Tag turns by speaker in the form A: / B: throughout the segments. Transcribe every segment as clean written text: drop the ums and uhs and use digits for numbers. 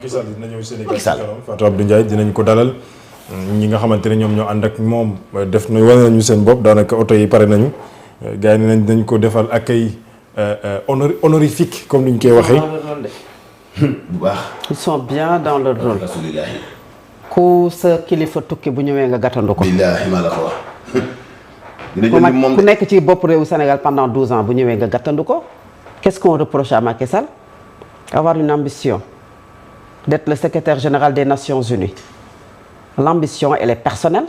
A: Macky Sall dina ñëw Sénégal ci kanam Fatou Abdou Ndiaye dinañ ko dalal ñi nga xamante ne ñoom ñoo ànd ak moom def na wane nañu seen bopp daanaka oto yi pare nañu gars yi nañ dañ ko defal accueil honorifique comme ni ñu koy waxee.
B: bu baax.
C: ils sont bien dans leur rôle. ku sa kilifa tukki bu ñëwee nga gàttandu ko.
B: billaahi maa la ko wax. dina jël moom
C: ku nekk ci bopp réewu Sénégal pendant 12 ans bu ñëwee nga gàttandu ko. qu'est-ce qu'on reproche à Macky Sall? Avoir une ambition d'être le secrétaire général des Nations Unies. L'ambition elle est personnelle.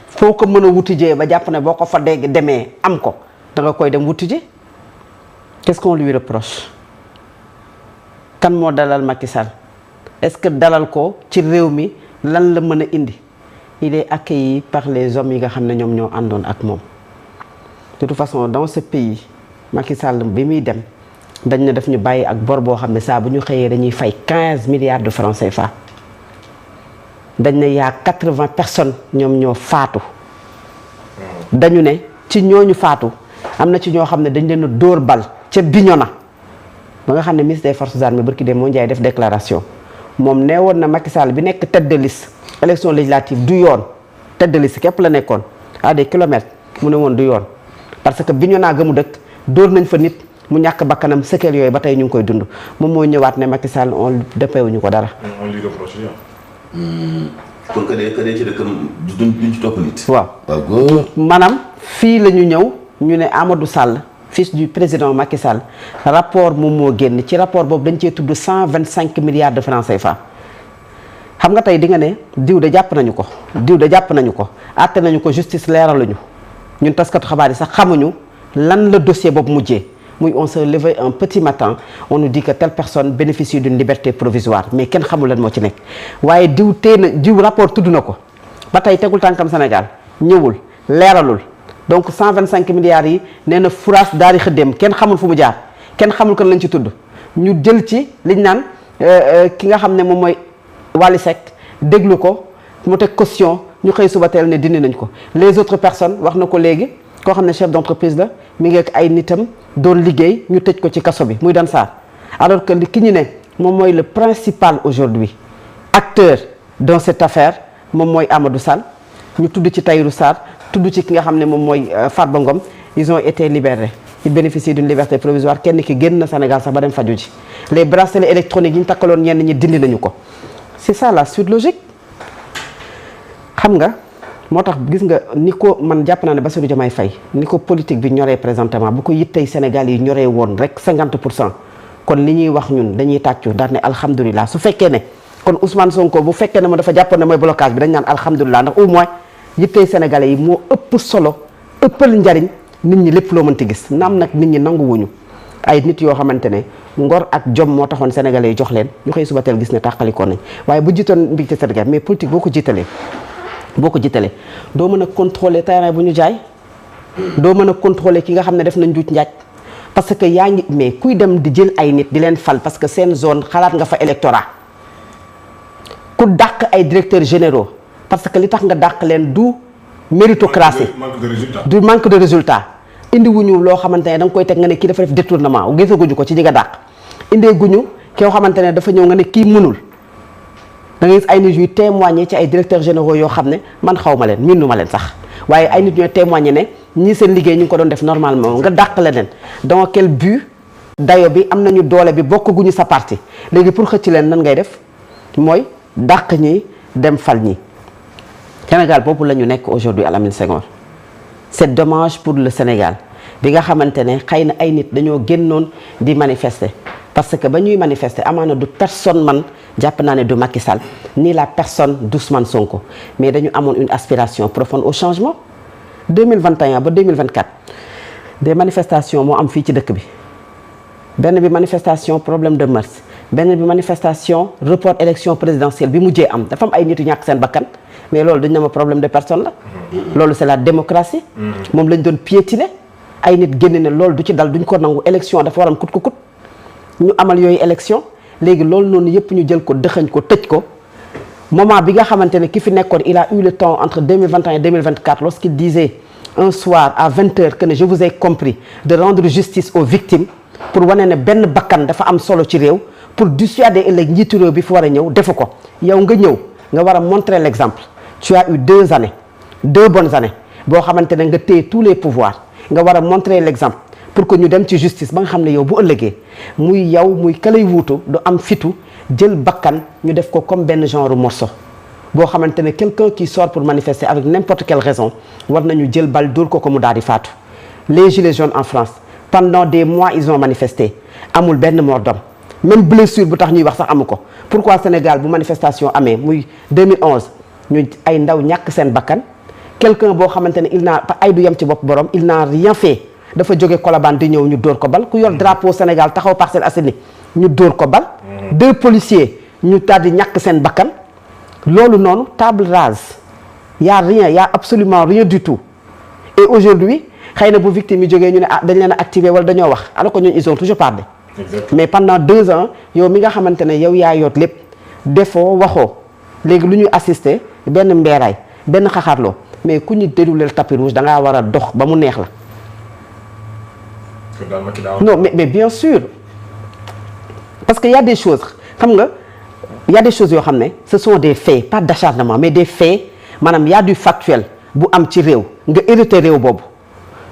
C: foo ko mën a wutijee ba jàpp ne boo ko fa dégg demee am ko da nga koy dem wutiji. qu'est-ce qu'on lui reproche? kan moo dalal Macky Sall? est-ce que dalal ko ci réew mi lan la mën a indi? il est accueilli par les hommes yi nga xam ne ñoom ñoo àndoon ak moom. de toute façon dans ce pays Macky Sall bi muy dem dañ ne daf ñu bàyyi ak bor boo xam ne saa bu ñu xëyee dañuy fay 15 milliards de francs CFA. dañ ne yaa 80 personnes ñoom ñoo faatu. dañu ne ci ñooñu faatu am na ci ñoo xam ne dañ leen a dóor bal ca Bignona ba nga xam ne ministre des forces armées barki dem moo njaay def déclaration moom nee woon na Macky Sall bi nekk tête de liste élection législative du yoon tête de liste képp la nekkoon à des kilomètres mu ne woon du yoon parce que Bignona ga mu dëkk dóor nañ fa nit mu ñàkk bakkanam séquelles yooyu ba tey ñu ngi koy dund moom moo ñëwaat ne Macky Sall on dëppewuñu ko dara.
A: on lui reproche
B: kon que de ci dëkkam duñ ci topp nit.
C: waaw maanaam fii la ñu ñëw ñu ne Amadou Sall fils du président Macky Sall rapport moom moo génn ci rapport boobu dañ cee tudd 125 milliards de francs CFA. xam nga tey di nga ne diw de jàpp nañu ko diw de jàpp nañu ko àtte nañu ko justice leeraluñu ñun taskatu xabaar yi sax xamuñu lan la dossier boobu mujjee. muy on se levait un petit matin on nous dit que telle personne bénéficie d'une liberté provisoire mais kenn xamul lan moo ci nekk waaye diw tee na diw rapport tudd na ko ba tey tegul tànkam Sénégal ñëwul leeralul donc 125 milliards yi nee na furaas daal di xëddeem kenn xamul fu mu jaar kenn xamul kan lañ ci tudd ñu jël ci liñ naan ki nga xam ne moom mooy Wally Seck déglu ko mu teg caution ñu xëy suba teel ne dindi nañ ko les autres personnes wax na ko léegi koo xam ne chef d'entreprise la mi ngi ak ay nitam doon liggéey ñu tëj ko ci kaso bi muy Dan Sarr alors que ki ñu ne moom mooy le principal aujourd'hui acteur dans cette affaire moom mooy Amadou Sall ñu tudd ci Tahirou Sarr tudd ci ki nga xam ne moom mooy Farba Ngom ils ont été libérés ils bénéficient d'une liberté provisoire kenn ki génn na Sénégal sax ba dem faju ji les bracelets électroniques yi ñu takkaloon ñenn ñi dindi nañu ko c'est ça la suite logique xam nga moo tax gis nga ni ko man jàpp naa ne Bassirou Diomaye Faye ni ko politique bi ñoree présentement bu ko yittey Sénégal yi ñoree woon rek 50% kon li ñuy wax ñun dañuy tàccu daal ne alhamdulilah su fekkee ne kon Ousmane Sonko bu fekkee ne ma dafa jàppoon ne mooy blocage bi dañ naan alhamdulilah ndax au moins yittey Sénégalais yi moo ëpp solo ëppal njariñ nit ñi lépp loo mënti gis naam nag nit ñi nanguwuñu ay nit yoo xamante ne ngor ak jom moo taxoon Sénégalais yi jox leen ñu xëy suba teel gis ne tàqalikoo nañ waaye bu jiitoon mbig ci Sénégal mais politique boo ko jiitalee doo mën a contrôler terrain bu ñu jaay doo mën a contrôler ki nga xam ne def nañ njuuj njaaj parce que yaa ngi mais kuy dem di jël ay nit di leen fal parce que seen zone xalaat nga fa électorat ku dàq ay directeurs généraux parce que li tax nga dàq leen du méritocratie du manque de résultat indi wuñu loo xamante ne da nga koy teg nga ne kii dafa def détournement gisaguñu ko ci ñi nga dàq indee guñu koo xamante ne dafa ñëw nga ne kii mënul da ngay gis ay nit yuy témoigner ci ay directeurs généraux yoo xam ne man xaw ma leen miinu ma leen sax waaye ay nit ñooy témoigner ne ñii seen liggéey ñu ngi ko doon def normalement nga dàq leen dans quel but dayo bi am nañu doole bi bokkuñu sa parti léegi pour xëcc leen nan ngay def mooy dàq ñi dem fal ñi Sénégal boobu la ñu nekk aujourd'hui à Lamine Senghor c'est dommage pour le Sénégal bi nga xamante ne xëy na ay nit dañoo génnoon di manifester parce que ba ñuy manifester amaana du personne man jàpp naa ne du Macky Sall ni la personne d'Ousmane Sonko mais dañu amoon une aspiration profonde au changement 2021 ba 2024 des manifestations moo am fii ci dëkk bi benn bi manifestation problème de mœurs benn bi manifestation report élection présidentielle bi mujjee am dafa am ay nit yu ñàkk seen bakkan mais loolu dañ ne ma problème de personne la loolu c'est la démocratie moom lañ doon piétiner ay nit génn ne loolu du ci dal duñ ko nangu élection dafa waram kut ko kut ñu amal yooyu élection léegi loolu noonu yëpp ñu jël ko dëxañ ko tëj ko moment bi nga xamante ne ki fi nekkoon il a eu le temps entre 2021 et 2024 lorsqu'il disait un soir à 20h que ne je vous ai compris de rendre justice aux victimes pour wane ne benn bakkan dafa am solo ci réew pour dissuader ëllëg njiitu réew bi fi war a ñëw defu ko yow nga ñëw nga war a montrer l'exemple. Tu as eu 2 années 2 bonnes années boo xamante ne nga téye tous les pouvoirs nga war a montrer l'exemple pour que ñu dem ci justice ba nga xam ne yow bu ëllëgee muy yow muy ka lay wuutu du am fitu jël bakkan ñu def ko comme benn genre morceau boo xamante ne quelqu'un qui sort pour manifester avec n'importe quelle raison war nañu jël bal dóor ko mu daal di faatu. Les gilets jaunes en France pendant des mois ils ont manifesté amul benn mort d'homme même blessure bu tax ñuy wax sax amu ko. Pourquoi Sénégal bu manifestation amee muy 2011 ñu ay ndaw ñàkk seen bakkan quelqu'un boo xamante ne il n'a ay du yem ci bopp borom il n'a rien fait dafa jóge Colobane di ñëw ñu dóor ko bal ku yor drapeau Sénégal taxaw Parcelles Assainies ñu dóor ko bal. 2 policiers ñu daal di ñàkk seen bakkan loolu noonu table rase y a rien y a absolument rien du tout et aujourd'hui xëy na bu victime yi jógee ñu ne ah dañ leen a activé wala dañoo wax alors que ñun ils ont toujours parlé. Exactement. Mais pendant 2 ans yow mi nga xamante ne yow yaa yoot lépp defoo waxoo léegi lu ñuy assister benn mbeeraay benn xaxarloo mais ku ñu déroulé le tapis rouge da ngaa war a dox ba mu neex la. Non mais bien sûr parce que y a des choses xam nga y a des choses yoo xam ne ce sont des faits pas d'acharnement mais des faits maanaam y a du factuel bu am ci réew nga hérité réew boobu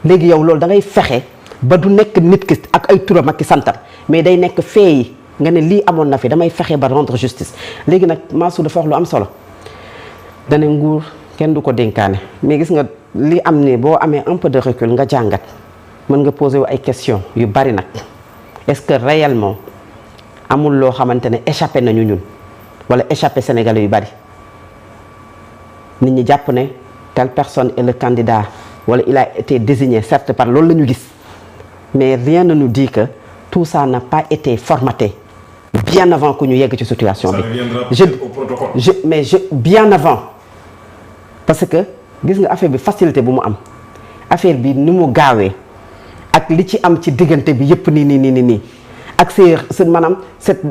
C: léegi yow loolu da ngay fexe ba du nekk nit ki ak ay turam ak ki santam mais day nekk faits yi nga ne lii amoon na fi damay fexe ba rendre justice léegi nag Mansour dafa wax lu am solo dane nguur kenn du ko dénkaane mais gis nga li am ni boo amee un peu de recul nga jàngat mën nga poser wu ay questions yu bari nag est-ce que réellement amul loo xamante ne échappé nañu ñun wala échappé sénégalais yu bari nit ñi jàpp ne telle personne est le candidat wala il a été désigné certes par loolu la ñu gis mais rien ne nous dit que tout ça n'a pas été formaté bien avant que ñu yegg ci situation bi. Bien avant parce que gis nga affaire bi facilité bu mu am affaire bi ni mu gaawee ak li ci am ci diggante bi yëpp nii ak c'est maanaam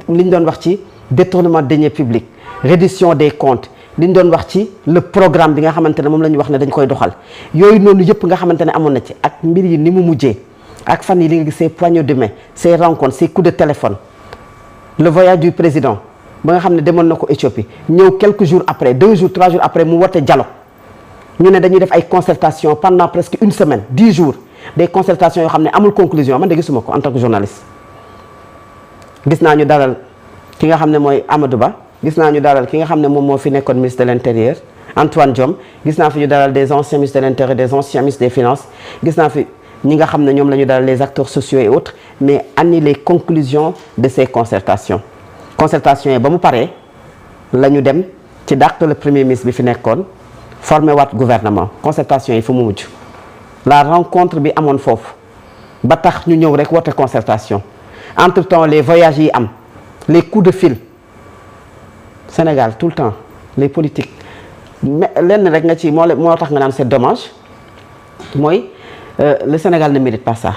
C: li ñu doon wax ci détournement de deniers publics reddition des comptes li ñu doon wax ci le programme bi nga xamante ne moom la ñu wax ne dañ koy doxal yooyu noonu yëpp nga xamante ne amoon na ci ak mbir yi ni mu mujjee ak fan yi li nga gis ces poignées de main ces rencontres ces coups de téléphone le voyage du président ba nga xam ne demoon na ko Éthiopie ñëw quelques jours après 2 jours 3 jours après mu woote dialogue ñu ne dañuy def ay concertations pendant presque une semaine 10 jours des concertations yoo xam ne amul conclusion man de gisuma ko en tant que journaliste. gis naa ñu dalal ki nga xam ne mooy Amadou Ba gis naa ñu dalal ki nga xam ne moom moo fi nekkoon ministre de l'intérieur Antoine Diome gis naa fi ñu dalal des anciens ministres de l'intérieur des anciens ministres des finances gis naa fi ñi nga xam ne ñoom la ñu dalal les acteurs sociaux et autres mais ani les conclusions de ces concertations yi ba mu paree la ñu dem ci dàq le premier ministre bi fi nekkoon formé waat gouvernement concertation yi fu mu mujj la rencontre bi amoon foofu ba tax ñu ñëw rek woote concertation entre-temps les voyages yi am les coups de fil Sénégal tout le temps les politiques mais lenn rek nga ci moo tax nga naan c'est dommage mooy le Sénégal ne mérite pas ça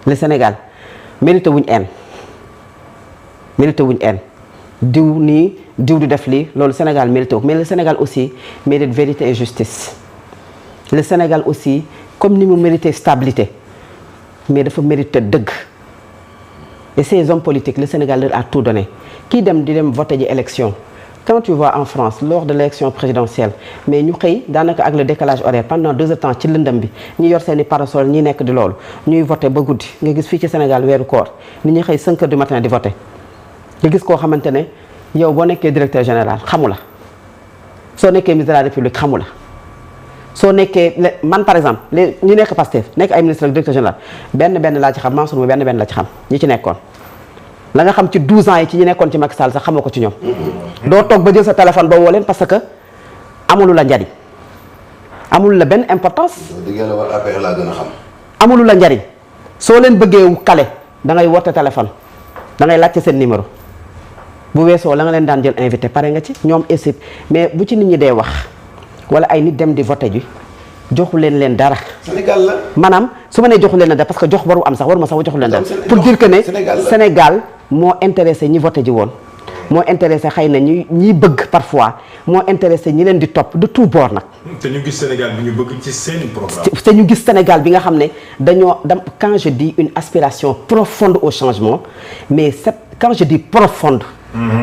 C: le Sénégal mérite wuñ haine diw nii diw du def lii loolu Sénégal mérite mais le Sénégal aussi mérite vérité et justice le Sénégal aussi comme ni mu mérite stabilité mais dafa mérite dëgg et ces hommes politiques le Sénégal leur a tout donné kii dem voter ji élection quand tu vois en France lors de l'élection présidentielle mais ñu xëy daanaka ak le décalage horaire pendant 2 heures temps ci lëndëm bi ñi yor seeni parasol ñi nekk di loolu ñuy voter ba guddi nga gis fii ci Sénégal weeru koor nit ñi xëy 5 heures du matin di voter nga gis koo xamante ne yow boo nekkee directeur général xamu la soo nekkee ministre de la République xamu la soo nekkee man par exemple ñu nekk Pastef nekk ay ministre ak directeur général benn laa ci xam Mansour mu benn la ci xam ñi ci nekkoon la nga xam ci 12 ans yi ci ñi nekkoon ci Macky Sall sax xamoo ko ci ñoom doo toog ba jël sa téléphone ba woo leen parce que amulu la njariñ amul la benn importance amulu la njariñ soo leen bëggee kale da ngay woote téléphone da ngay laajte seen numéro bu weesoo la nga leen daan jël invité pare nga ci ñoom équipe mais bu ci nit ñi dee wax wala ay nit dem di voté ji joxu leen dara.
B: Sénégal la.
C: maanaam su ma nee joxu leen dara parce que jox waru am sax waruma sax joxu leen dara. pour dire que ne Sénégal moo intéressé ñi voté ji woon. moo intéressé xëy na ñi bëgg parfois moo intéressé ñi leen di topp de tout bord nag.
A: te ñu gis Sénégal bi ñu bëgg ci seen programme.
C: te ñu gis Sénégal bi nga xam ne dañoo quand je dis une aspiration profonde au changement mais quand je dis profonde.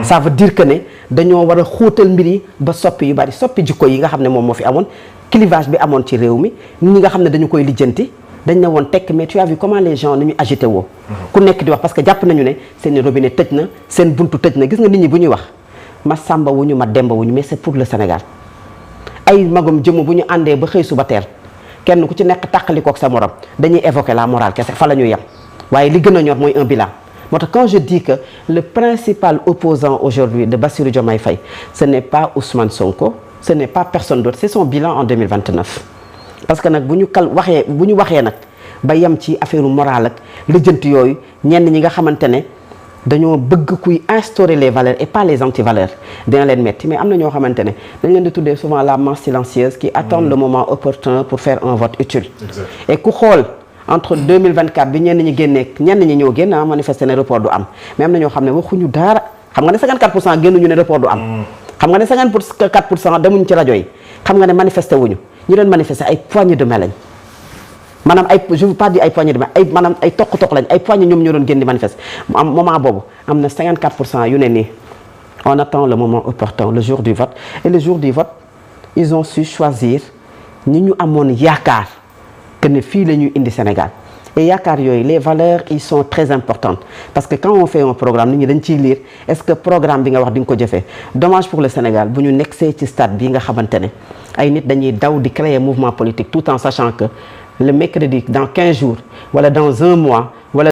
C: ça veut dire que ne dañoo war a xóotal mbir yi ba soppi yu bari soppi jikko yi nga xam ne moom moo fi amoon clivage bi amoon ci réew mi ñi nga xam ne dañu koy lijjanti dañ ne woon tekk mais tu as vu comment les gens ni ñu agité woo. ku nekk di wax parce que jàpp nañu ne seen robinet tëj na seen buntu tëj na gis nga nit ñi bu ñuy wax ma sàmba wuñu ma demba wuñu mais c'est pour le Sénégal ay magum jëmm bu ñu àndee ba xëy suba teel kenn ku ci nekk tàqalikook sa morom dañuy évoquer la morale kese fa la ñuy yem waaye li gën a ñor mooy un bilan. moo tax quand je dis que le principal opposant aujourd'hui de Bassirou Diomaye Faye ce n'est pas Ousmane Sonko ce n'est pas personne d'autre c'est son bilan en 2029 parce que nag bu ñu waxee nag ba yem ci affaire morale ak lijjanti yooyu ñenn ñi nga xamante ne dañoo bëgg kuy instaurer les valeurs et pas les antivaleurs dina leen metti mais am na ñoo xamante ne dañ leen di tuddee souvent la masse silencieuse qui attendent le moment opportun pour faire un vote utile. Exact. Et ku xool entre 2024 bi ñenn ñi génnee ñenn ñi ñoo génn manifester ne report du am mais am na ñoo xam ne waxuñu dara xam nga ne 54% génnuñu ne report du am. xam nga ne 54% demuñu ci rajo yi xam nga ne manifester wuñu ñi doon manifester ay poignées de main lañ maanaam ay je veux pas dire ay poignées de main ay maanaam ay toq lañ ay poignées ñoom ñoo doon génn di manifester am moment boobu am na 54% yu ne nii on attend le moment opportun le jour du vote et le jour du vote ils ont su choisir ñi ñu amoon yaakaar. que ne fii la ñuy indi Sénégal et yaakaar yooyu les valeurs ils sont très importantes parce que quand on fait un programme nit ñi dañ ciy lire est-ce que programme bi nga wax di nga ko jëfee dommage pour le Sénégal bu ñu neksee ci stade bi nga xamante ne ay nit dañuy daw di créer mouvement politique tout en sachant que le mercredi dans 15 jours wala dans un mois wala